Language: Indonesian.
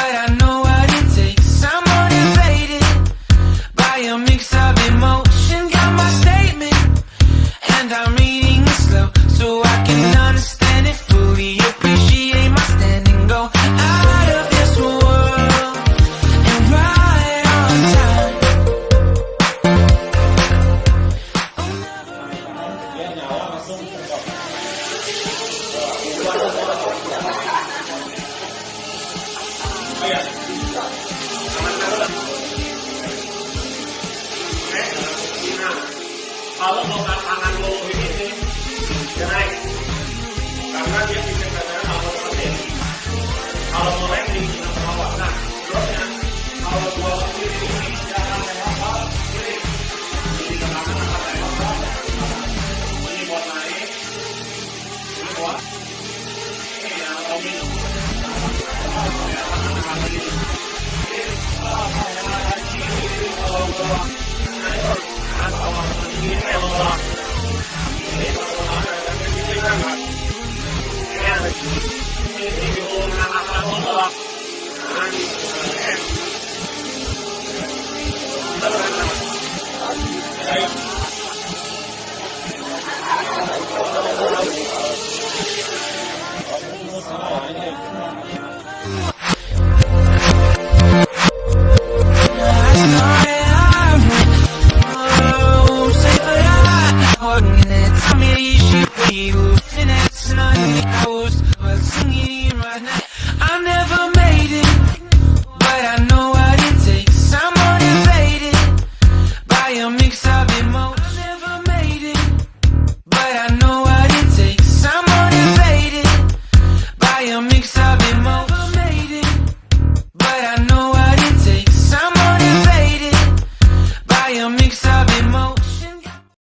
but I know what it takes. I'm motivated by a mix of emotion. Got my statement, and I'm reading it slow so I can understand it fully. Appreciate my stand and go out of this world and right on time. Kalau mau tangan lo ini dia naik karena dia bisa kadang automatis. Kalau mau landing kita terawat. Nah, terusnya kalau dua kiri ini dia akan lewat kiri. Jadi ke kanan akan lewat. Ini buat naik. Ini buat ini yang roaming. I never made it, but I know what it takes. I'm motivated by a mix of emotion. I never made it, but I know what it takes. I'm motivated by a mix of